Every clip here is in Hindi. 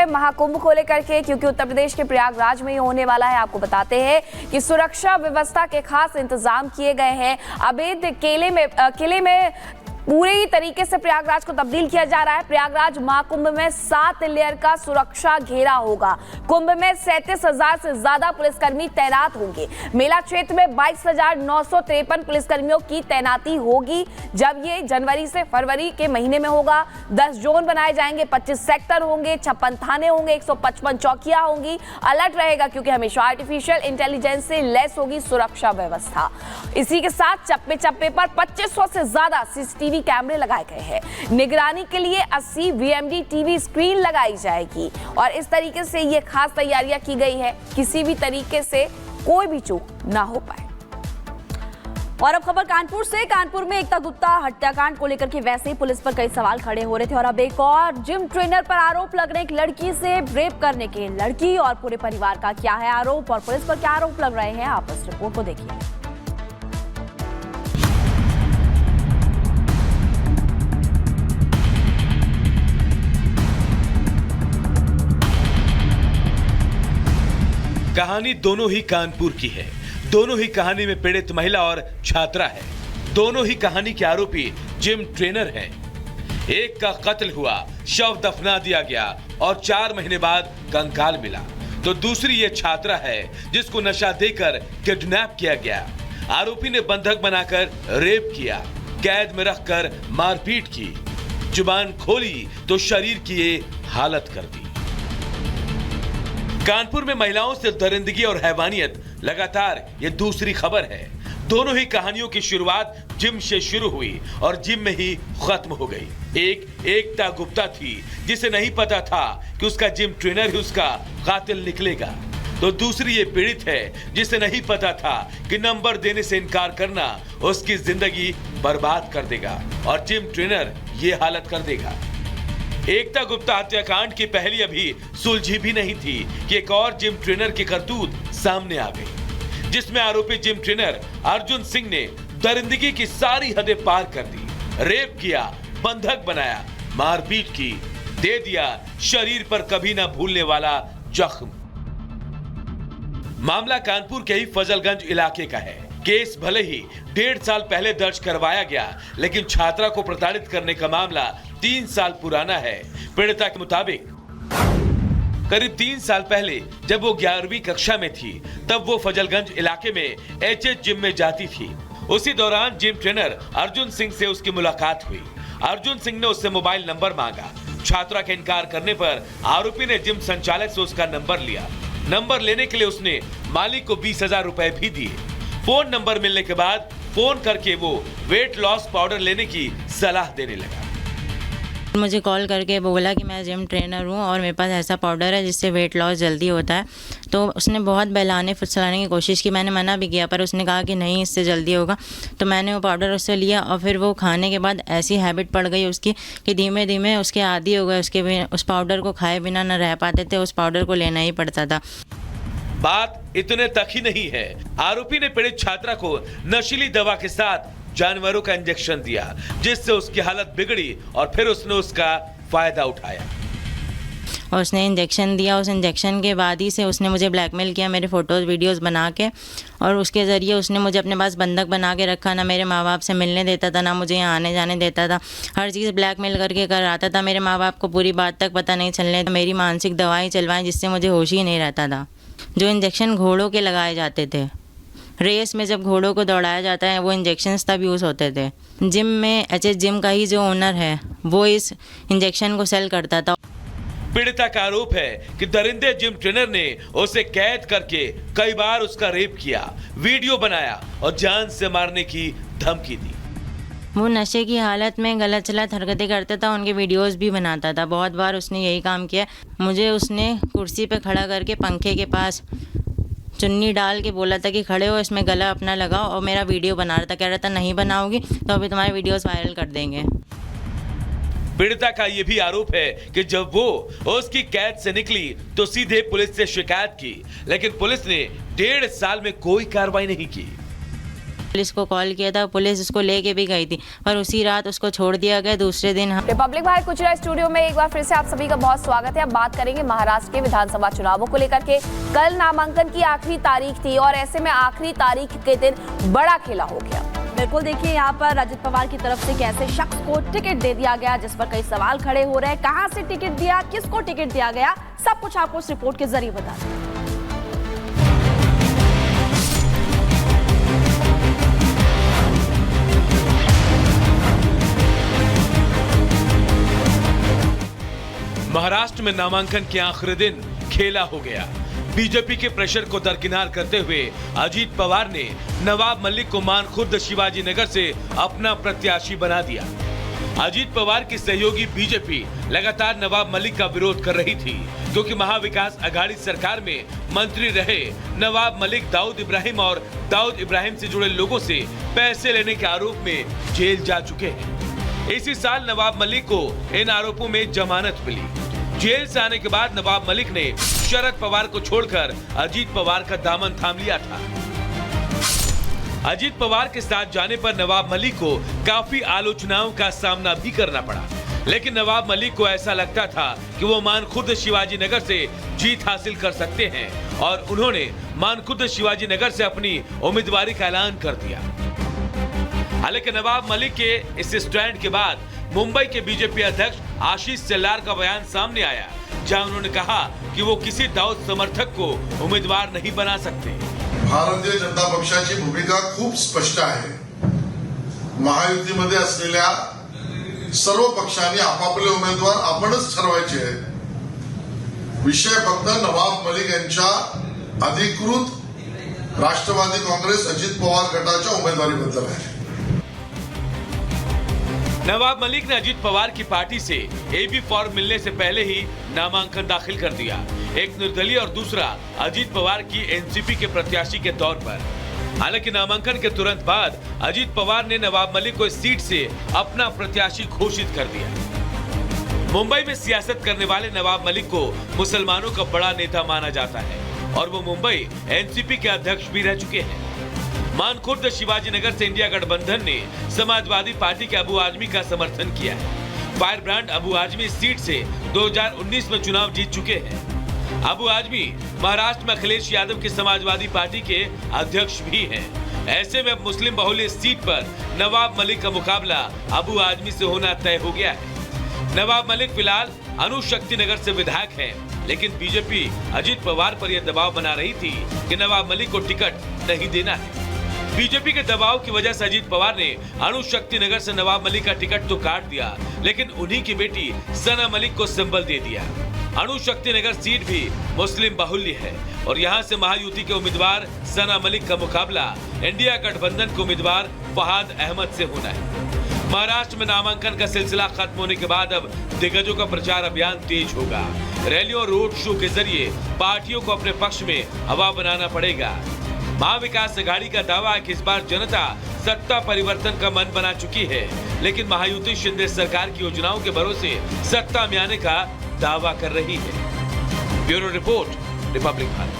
महाकुंभ को लेकर के, क्योंकि उत्तर प्रदेश के प्रयागराज में ये होने वाला है। आपको बताते हैं कि सुरक्षा व्यवस्था के खास इंतजाम किए गए हैं। अवैध किले में पूरी तरीके से प्रयागराज को तब्दील किया जा रहा है। प्रयागराज महाकुंभ में 7 लेयर का सुरक्षा घेरा होगा। कुंभ में 37,000 से ज्यादा पुलिसकर्मी तैनात होंगे। मेला क्षेत्र में 22,953 पुलिसकर्मियों की तैनाती होगी। जब ये जनवरी से फरवरी के महीने में होगा, 10 जोन बनाए जाएंगे, 25 सेक्टर होंगे, 56 थाने होंगे, 155 चौकियां होंगी। अलर्ट रहेगा क्योंकि हमेशा आर्टिफिशियल इंटेलिजेंस से लैस होगी सुरक्षा व्यवस्था। इसी के साथ चप्पे चप्पे पर 2500 से ज्यादा सीसीटीवी कैमरे लगाए गए हैं। निगरानी के लिए 80 वीएमडी टीवी स्क्रीन लगाई जाएगी और इस तरीके से ये खास तैयारियां की गई है, किसी भी तरीके से कोई भी चूक ना हो पाए। और अब खबर कानपुर से। कानपुर में एकता गुप्ता हत्याकांड को लेकर के वैसे ही पुलिस पर कई सवाल खड़े हो रहे थे और अब एक और जिम ट्रेनर पर आरोप लग रहे, एक लड़की से रेप करने के। लड़की और पूरे परिवार का क्या है आरोप और पुलिस पर क्या आरोप लग रहे हैं, आप इस रिपोर्ट को देखिए। कहानी दोनों ही कानपुर की है। दोनों ही कहानी में पीड़ित महिला और छात्रा है। दोनों ही कहानी के आरोपी जिम ट्रेनर हैं। एक का कत्ल हुआ, शव दफना दिया गया और 4 महीने बाद कंकाल मिला, तो दूसरी ये छात्रा है जिसको नशा देकर किडनैप किया गया। आरोपी ने बंधक बनाकर रेप किया, कैद में रखकर मारपीट की, जुबान खोली तो शरीर की ये हालत कर दी। कानपुर में महिलाओं से दरिंदगी और हैवानियत लगातार ये दूसरी खबर है। दोनों ही कहानियों की शुरुआत जिम से शुरू हुई और जिम में ही खत्म हो गई। एक एकता गुप्ता थी जिसे नहीं पता था कि उसका जिम ट्रेनर ही उसका कातिल निकलेगा, तो दूसरी ये पीड़ित है जिसे नहीं पता था कि नंबर देने से इनकार करना उसकी जिंदगी बर्बाद कर देगा और जिम ट्रेनर ये हालत कर देगा। एकता गुप्ता हत्याकांड की पहली अभी सुलझी भी नहीं थी कि एक और जिम ट्रेनर की करतूत सामने आ गई, जिसमें आरोपी जिम ट्रेनर अर्जुन सिंह ने दरिंदगी की सारी हदें पार कर दी। रेप किया, बंधक बनाया, मारपीट की, दे दिया शरीर पर कभी ना भूलने वाला जख्म। मामला कानपुर के ही फजलगंज इलाके का है। केस भले ही 1.5 साल पहले दर्ज करवाया गया, लेकिन छात्रा को प्रताड़ित करने का मामला 3 साल पुराना है। पीड़िता के मुताबिक करीब 3 साल पहले जब वो 11वीं कक्षा में थी, तब वो फजलगंज इलाके में एचएच जिम में जाती थी। उसी दौरान जिम ट्रेनर अर्जुन सिंह से उसकी मुलाकात हुई। अर्जुन सिंह ने उससे मोबाइल नंबर मांगा। छात्रा के इनकार करने पर आरोपी ने जिम संचालक से उसका नंबर लिया। नंबर लेने के लिए उसने मालिक को 20,000 रुपए भी दिए। फोन नंबर मिलने के बाद फोन करके वो वेट लॉस पाउडर लेने की सलाह देने लगा। मुझे कॉल करके बोला कि मैं जिम ट्रेनर हूँ और मेरे पास ऐसा पाउडर है जिससे वेट लॉस जल्दी होता है। तो उसने बहुत बहलाने फुसलाने की कोशिश की। मैंने मना भी किया पर उसने कहा कि नहीं, इससे जल्दी होगा। तो मैंने वो पाउडर उससे लिया और फिर वो खाने के बाद ऐसी हैबिट पड़ गई उसकी कि धीमे धीमे उसके आदी हो गए। उस पाउडर को खाए बिना न रह पाते थे, उस पाउडर को लेना ही पड़ता था। बात इतने तक ही नहीं है, आरोपी ने पीड़ित छात्रा को नशीली दवा के साथ जानवरों का इंजेक्शन दिया, जिससे उसकी हालत बिगड़ी और फिर उसने उसका फायदा उठाया। और उसने इंजेक्शन दिया। उस इंजेक्शन के बाद ही से उसने मुझे ब्लैकमेल किया, मेरे फ़ोटोज़ वीडियोस बना के, और उसके ज़रिए उसने मुझे अपने पास बंधक बना के रखा। ना मेरे माँ बाप से मिलने देता था, ना मुझे यहाँ आने जाने देता था। हर चीज़ ब्लैकमेल करके कराता था। मेरे माँ बाप को पूरी बात तक पता नहीं चलने। मेरी मानसिक दवाएँ चलवाएं जिससे मुझे होश ही नहीं रहता था। जो इंजेक्शन घोड़ों के लगाए जाते थे, रेस में जब घोड़ों को दौड़ाया जाता है, वो इंजेक्शन्स तब यूज़ होते थे। जिम में एचएच जिम का ही जो ओनर है वो इस इंजेक्शन को सेल करता था। पीड़िता का आरोप है कि दरिंदे जिम ट्रेनर ने उसे कैद करके कई बार उसका रेप किया, वीडियो बनाया और जान से मारने की धमकी दी। वो नशे की हालत में गलत सलत हरकतें करता था, उनके वीडियोस भी बनाता था। बहुत बार उसने यही काम किया। मुझे उसने कुर्सी पे खड़ा करके पंखे के पास चुन्नी डाल के बोला था कि खड़े हो, इसमें गला अपना लगाओ, और मेरा वीडियो बना रहा था। कह रहा था नहीं बनाओगी तो अभी तुम्हारे वीडियोस वायरल कर देंगे। पीड़िता का यह भी आरोप है कि जब वो उसकी कैद से निकली तो सीधे पुलिस से शिकायत की, लेकिन पुलिस ने 1.5 साल में कोई कार्रवाई नहीं की। पुलिस को कॉल किया था, पुलिस उसको लेके भी गई थी और उसी रात उसको छोड़ दिया गया। दूसरे दिन रिपब्लिक भारत कुचरा स्टूडियो में एक बार फिर से आप सभी का बहुत स्वागत है। अब बात करेंगे महाराष्ट्र के विधानसभा चुनावों को लेकर के। कल नामांकन की आखिरी तारीख थी और ऐसे में आखिरी तारीख के दिन बड़ा खेला हो गया। बिल्कुल, देखिए यहाँ पर अजित पवार की तरफ से कैसे शख्स को टिकट दे दिया गया, जिस पर कई सवाल खड़े हो रहे हैं। कहां से टिकट दिया, किसको टिकट दिया गया, सब कुछ आपको इस रिपोर्ट के जरिए बता दें। महाराष्ट्र में नामांकन के आखिरी दिन खेला हो गया। बीजेपी के प्रेशर को दरकिनार करते हुए अजीत पवार ने नवाब मलिक को मानखुर्द शिवाजी नगर से अपना प्रत्याशी बना दिया। अजीत पवार की सहयोगी बीजेपी लगातार नवाब मलिक का विरोध कर रही थी, क्योंकि महाविकास अघाड़ी सरकार में मंत्री रहे नवाब मलिक दाऊद इब्राहिम और दाऊद इब्राहिम से जुड़े लोगों से पैसे लेने के आरोप में जेल जा चुके हैं। इसी साल नवाब मलिक को इन आरोपों में जमानत मिली। जेल से आने के बाद नवाब मलिक ने शरद पवार को छोड़कर अजीत पवार का दामन थाम लिया था। अजीत पवार के साथ जाने पर नवाब मलिक को काफी आलोचनाओं का सामना भी करना पड़ा, लेकिन नवाब मलिक को ऐसा लगता था कि वो मानखुर्द शिवाजी नगर से जीत हासिल कर सकते हैं और उन्होंने मानखुर्द शिवाजी नगर से अपनी उम्मीदवारी का ऐलान कर दिया। हालांकि नवाब मलिक के इस स्टैंड के बाद मुंबई के बीजेपी अध्यक्ष आशीष शेलार का बयान सामने आया, जहां उन्होंने कहा कि वो किसी दाऊद समर्थक को उम्मीदवार नहीं बना सकते। भारतीय जनता पक्षाची भूमिका खूप स्पष्ट आहे। महायुतीमध्ये असलेल्या सर्व पक्षांनी आपापले उमेदवार आपणच ठरवायचे आहेत। विषय फक्त नवाब मलिक यांच्या अधिकृत राष्ट्रवादी काँग्रेस अजित पवार गटाच्या उमेदवारीबद्दल आहे। नवाब मलिक ने अजीत पवार की पार्टी से एबी फॉर्म मिलने से पहले ही नामांकन दाखिल कर दिया, एक निर्दलीय और दूसरा अजीत पवार की एनसीपी के प्रत्याशी के तौर पर। हालांकि नामांकन के तुरंत बाद अजीत पवार ने नवाब मलिक को इस सीट से अपना प्रत्याशी घोषित कर दिया। मुंबई में सियासत करने वाले नवाब मलिक को मुसलमानों का बड़ा नेता माना जाता है और वो मुंबई एनसीपी के अध्यक्ष भी रह चुके हैं। मानखुर्द शिवाजी नगर से इंडिया गठबंधन ने समाजवादी पार्टी के अबू आजमी का समर्थन किया है। फायर ब्रांड अबू आजमी इस सीट से 2019 में चुनाव जीत चुके हैं। अबू आजमी महाराष्ट्र में अखिलेश यादव की समाजवादी पार्टी के अध्यक्ष भी हैं। ऐसे में अब मुस्लिम बहुल्य इस सीट पर नवाब मलिक का मुकाबला अबू आजमी से होना तय हो गया है। नवाब मलिक फिलहाल अनुशक्ति नगर से विधायक हैं, लेकिन बीजेपी अजीत पवार पर यह दबाव बना रही थी कि नवाब मलिक को टिकट नहीं देना है। बीजेपी के दबाव की वजह से अजीत पवार ने अनुशक्ति नगर से नवाब मलिक का टिकट तो काट दिया, लेकिन उन्हीं की बेटी सना मलिक को सिंबल दे दिया। अनुशक्ति नगर सीट भी मुस्लिम बाहुल्य है और यहां से महायुति के उम्मीदवार सना मलिक का मुकाबला इंडिया गठबंधन के उम्मीदवार फहाद अहमद से होना है। महाराष्ट्र में नामांकन का सिलसिला खत्म होने के बाद अब दिग्गजों का प्रचार अभियान तेज होगा। रैलियों और रोड शो के जरिए पार्टियों को अपने पक्ष में हवा बनाना पड़ेगा। महाविकास अघाड़ी का दावा है कि इस बार जनता सत्ता परिवर्तन का मन बना चुकी है, लेकिन महायुति शिंदे सरकार की योजनाओं के भरोसे सत्ता में आने का दावा कर रही है। Bureau report, Republic Bharat.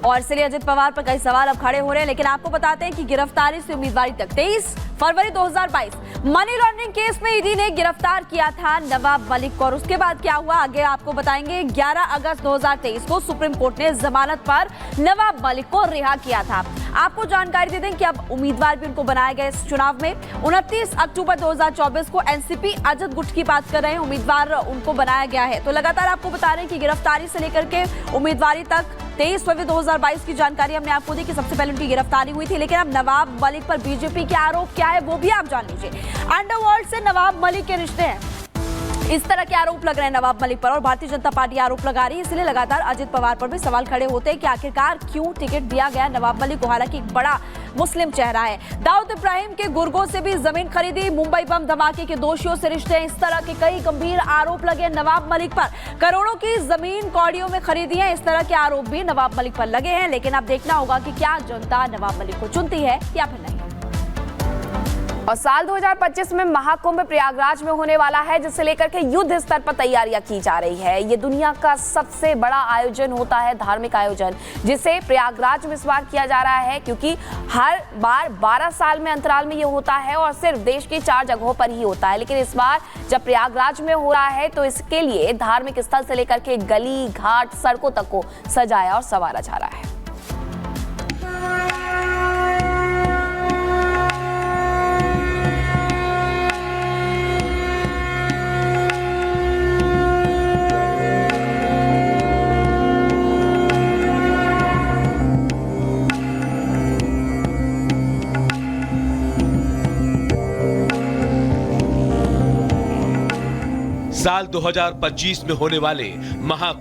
और इसलिए अजित पवार पर कई सवाल अब खड़े हो रहे हैं, लेकिन आपको बताते हैं कि गिरफ्तारी से उम्मीदवारी तक 23 फरवरी 2022 मनी लॉन्ड्रिंग केस में ईडी ने गिरफ्तार किया था नवाब मलिक को। और उसके बाद क्या हुआ आगे आपको बताएंगे। 11 अगस्त 2023 को सुप्रीम कोर्ट ने जमानत पर नवाब मलिक को रिहा किया था। आपको जानकारी दे दें कि अब उम्मीदवार भी उनको बनाया गया इस चुनाव में। 29 अक्टूबर 2024 को एनसीपी अजद गुट की बात कर रहे हैं, उम्मीदवार उनको बनाया गया है। तो लगातार आपको बता रहे हैं कि गिरफ्तारी से लेकर के उम्मीदवारी तक 23 फरवरी 2022 की जानकारी हमने आपको दी कि सबसे पहले उनकी गिरफ्तारी हुई थी, लेकिन अब नवाब मलिक पर बीजेपी के आरोप क्या है वो भी आप जान लीजिए। अंडरवर्ल्ड से नवाब मलिक के रिश्ते हैं, इस तरह के आरोप लग रहे हैं नवाब मलिक पर और भारतीय जनता पार्टी आरोप लगा रही है। इसलिए लगातार अजित पवार पर भी सवाल खड़े होते हैं कि आखिरकार क्यों टिकट दिया गया नवाब मलिक को। हालांकि एक बड़ा मुस्लिम चेहरा है। दाऊद इब्राहिम के गुर्गों से भी जमीन खरीदी, मुंबई बम धमाके के दोषियों से रिश्ते हैं, इस तरह के कई गंभीर आरोप लगे नवाब मलिक पर। करोड़ों की जमीन कौड़ियों में खरीदी है, इस तरह के आरोप भी नवाब मलिक पर लगे हैं। लेकिन अब देखना होगा कि क्या जनता नवाब मलिक को चुनती है या फिर नहीं। और साल 2025 में महाकुंभ प्रयागराज में होने वाला है, जिसे लेकर के युद्ध स्तर पर तैयारियां की जा रही है। ये दुनिया का सबसे बड़ा आयोजन होता है, धार्मिक आयोजन, जिसे प्रयागराज में इस बार किया जा रहा है, क्योंकि हर बार 12 साल में अंतराल में ये होता है और सिर्फ देश की 4 जगहों पर ही होता है। लेकिन इस बार जब प्रयागराज में हो रहा है तो इसके लिए धार्मिक स्थल से लेकर के गली घाट सड़कों तक को सजाया और संवारा जा रहा है। साल 2025 में होने वाले महा